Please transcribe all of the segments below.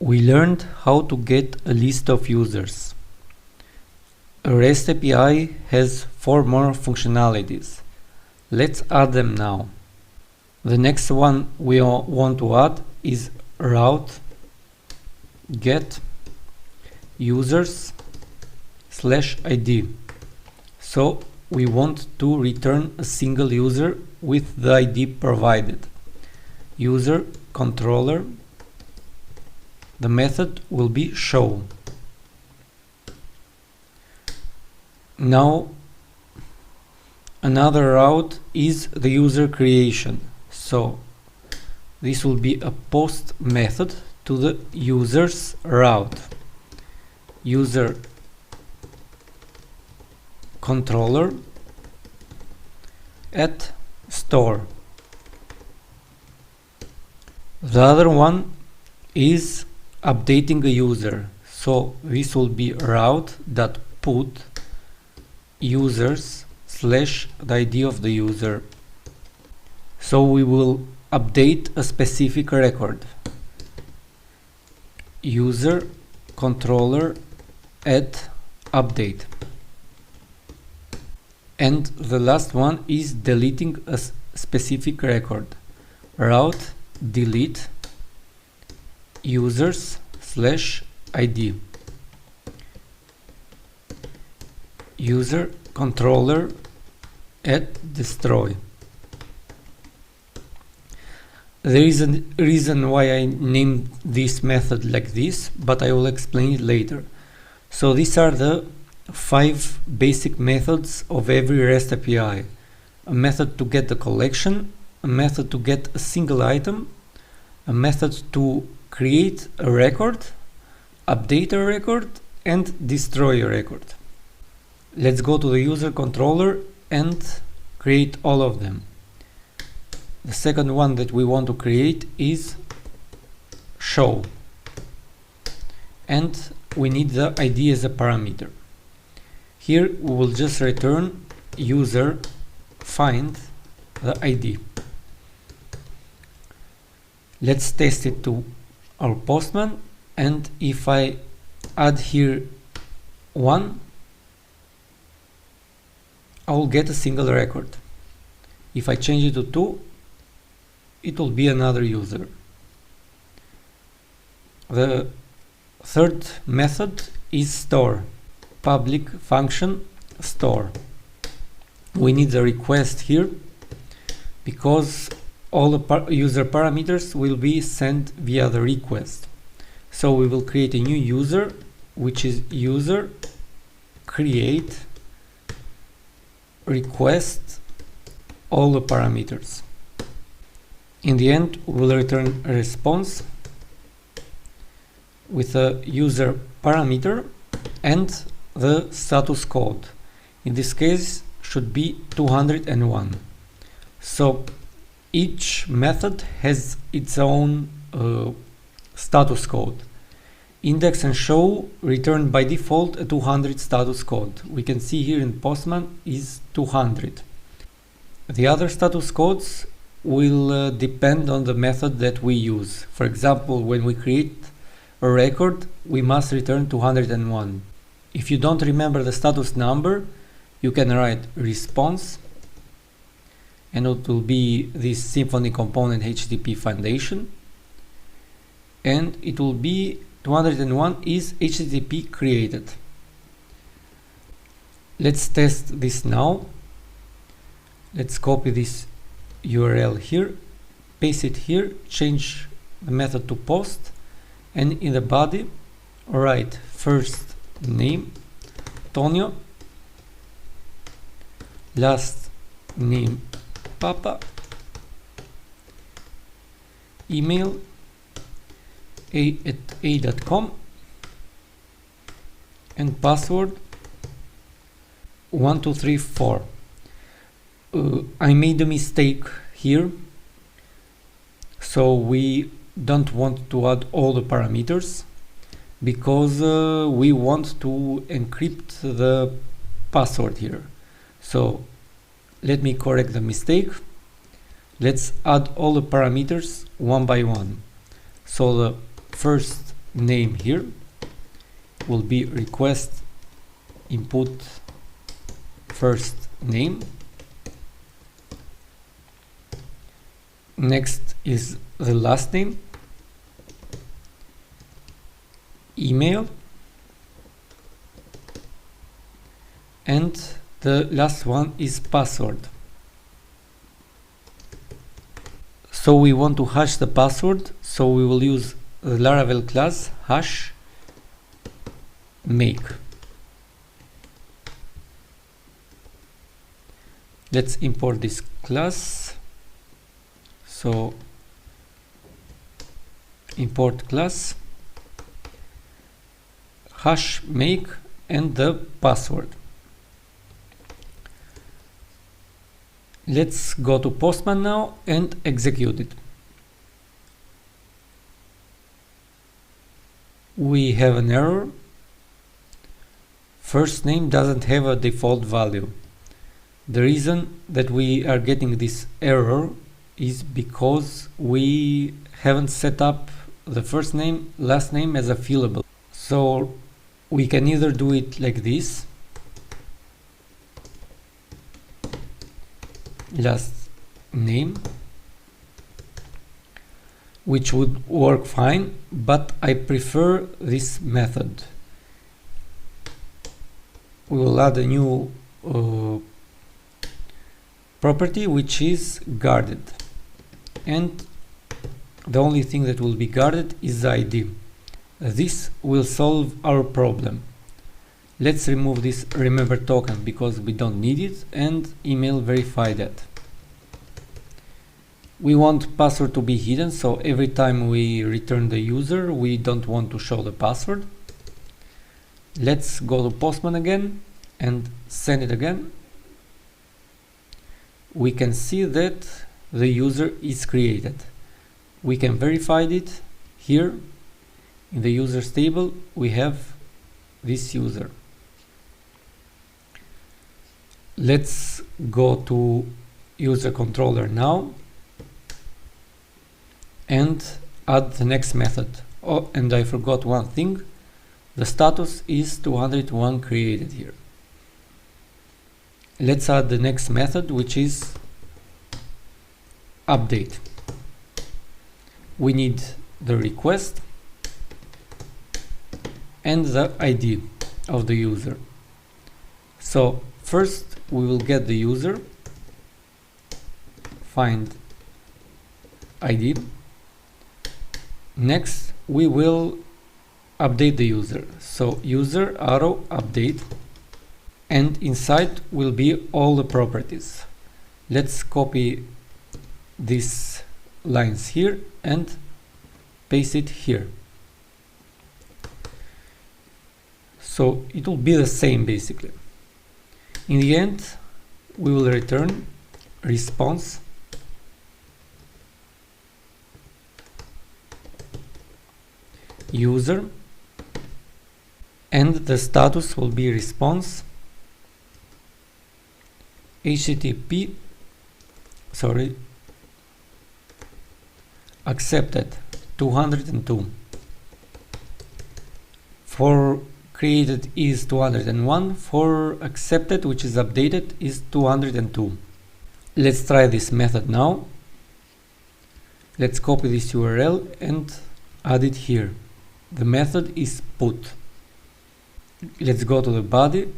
We learned how to get a list of users. A REST API has 4 more functionalities. Let's add them now. The next one we want to add is route get users /id. So we want to return a single user with the ID provided. User controller. The method will be show. Now another route is the user creation. So this will be a post method to the user's route. User controller at store. The other one is updating a user. So this will be route.put users / the ID of the user. So we will update a specific record. User controller at update. And the last one is deleting a specific record. Route delete users / ID. User controller at destroy. There is a reason why I named this method like this, but I will explain it later. So these are the 5 basic methods of every REST API. A method to get the collection, a method to get a single item, a method to create a record, update a record, and destroy a record. Let's go to the user controller and create all of them. The second one that we want to create is show, and we need the ID as a parameter. Here we will just return user find the ID. Let's test it to our postman, and if I add here 1, I will get a single record. If I change it to 2, it will be another user. The third method is store. Public function store. We need the request here because all the user parameters will be sent via the request. So we will create a new user, which is user create request all the parameters. In the end, we will return a response with a user parameter and the status code. In this case should be 201. So each method has its own status code. Index and show return by default a 200 status code. We can see here in Postman is 200. The other status codes will depend on the method that we use. For example, when we create a record, we must return 201. If you don't remember the status number, you can write response, and it will be this Symfony component HTTP foundation, and it will be 201 is HTTP created. Let's test this now. Let's copy this URL here, paste it here, change the method to post, and in the body write first name Tonio, last name Papa, email a@a.com, and password 1234. I made a mistake here, so we don't want to add all the parameters because we want to encrypt the password here. So let me correct the mistake. Let's add all the parameters one by one. So the first name here will be request input first name. Next is the last name, email, and the last one is password. So we want to hash the password, so we will use the Laravel class hash make. Let's import this class. So import class hash make and the password. Let's go to Postman now and execute it. We have an error. First name doesn't have a default value. The reason that we are getting this error is because we haven't set up the first name, last name as a fillable. So we can either do it like this, last name, which would work fine, but I prefer this method. We will add a new property which is guarded, and the only thing that will be guarded is the ID. This will solve our problem. Let's remove this remember token because we don't need it, and email verify that. We want password to be hidden, so every time we return the user we don't want to show the password. Let's go to Postman again and send it again. We can see that the user is created. We can verify it here. In the users table we have this user. Let's go to user controller now and add the next method. Oh, and I forgot one thing. The status is 201 created here. Let's add the next method, which is update. We need the request and the ID of the user. So first we will get the user, find ID. Next we will update the user. So user arrow update, and inside will be all the properties. Let's copy these lines here and paste it here. So it will be the same basically. In the end we will return response user, and the status will be response HTTP accepted 202. For created is 201, for accepted, which is updated, is 202. Let's try this method now. Let's copy this URL and add it here. The method is put. Let's go to the body,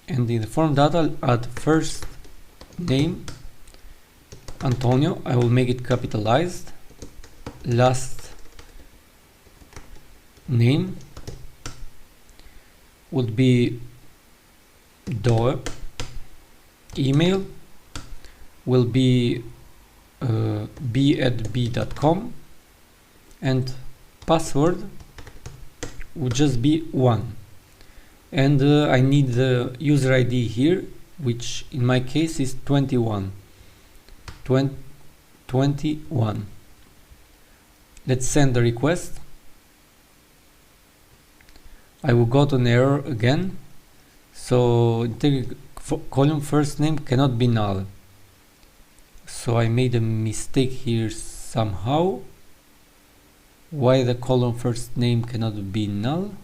and in the form data I'll add first name Antonio. I will make it capitalized. Last name would be Doe. Email will be b@b.com, and password would just be 1. And I need the user ID here, which in my case is 21. 21. Let's send the request. I will go to an error again. So column first name cannot be null. So I made a mistake here somehow. why the column first name cannot be null.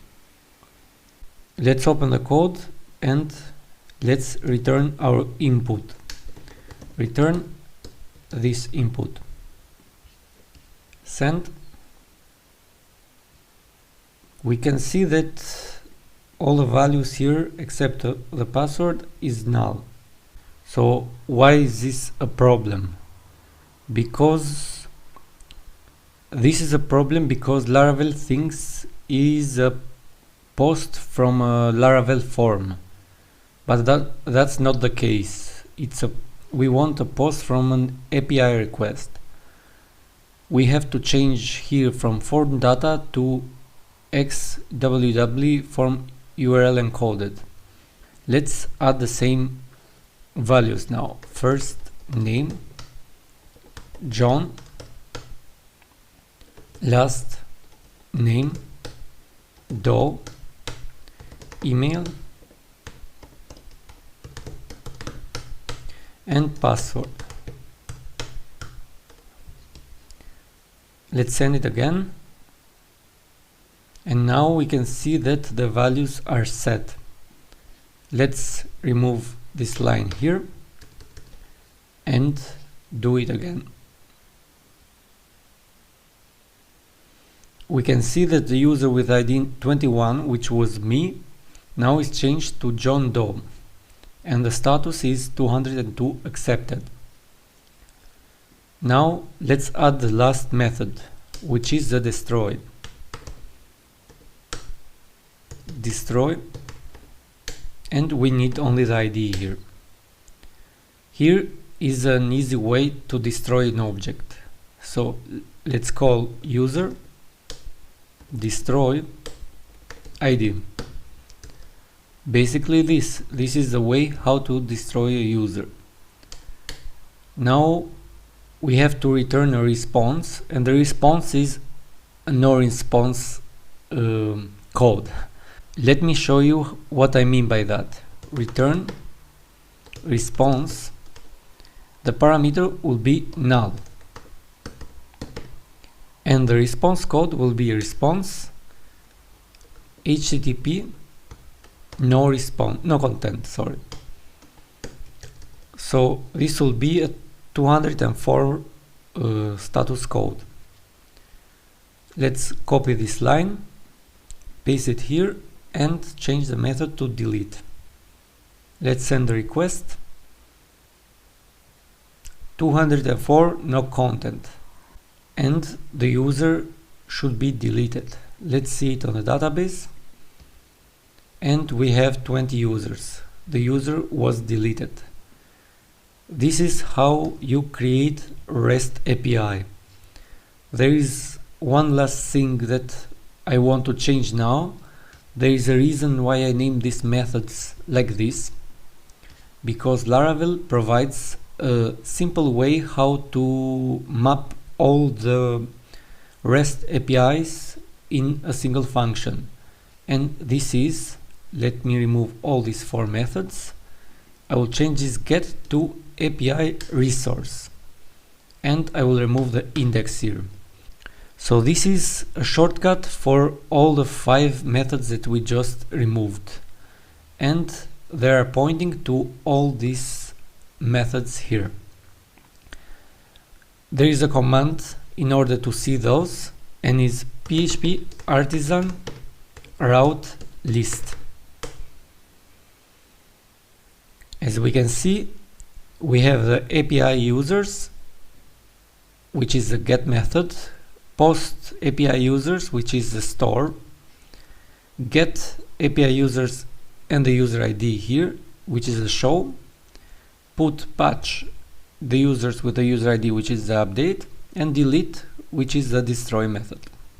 Let's open the code and let's return our input. Return this input. Send. We can see that all the values here except the password is null. So why is this a problem? Because this is a problem because Laravel thinks is a post from a Laravel form, but that's not the case. We want a post from an API request. We have to change here from form data to xww form URL encoded. Let's add the same values now. First name John, last name Doe, email and password. Let's send it again, and now we can see that the values are set. Let's remove this line here and do it again. We can see that the user with ID 21, which was me, now is changed to John Doe, and the status is 202 accepted. Now let's add the last method, which is the destroy. Destroy, and we need only the ID here. Here is an easy way to destroy an object. So let's call user destroy ID. Basically this is the way how to destroy a user. Now we have to return a response, and the response is a no response code. Let me show you what I mean by that. Return response, the parameter will be null, and the response code will be response http no content, sorry. So this will be a 204 status code. Let's copy this line, paste it here, and change the method to delete. Let's send the request. 204 no content, and the user should be deleted. Let's see it on the database, and we have 20 users. The user was deleted. This is how you create REST API. There is one last thing that I want to change now. There is a reason why I named these methods like this, because Laravel provides a simple way how to map all the REST APIs in a single function, and this is, let me remove all these four methods. I will change this get to API resource, and I will remove the index here. So this is a shortcut for all the 5 methods that we just removed, and they are pointing to all these methods here. There is a command in order to see those, and is php artisan route list. As we can see, we have the API users, which is the get method, post API users, which is the store, get API users and the user ID here, which is the show, put patch the users with the user ID, which is the update, and delete, which is the destroy method.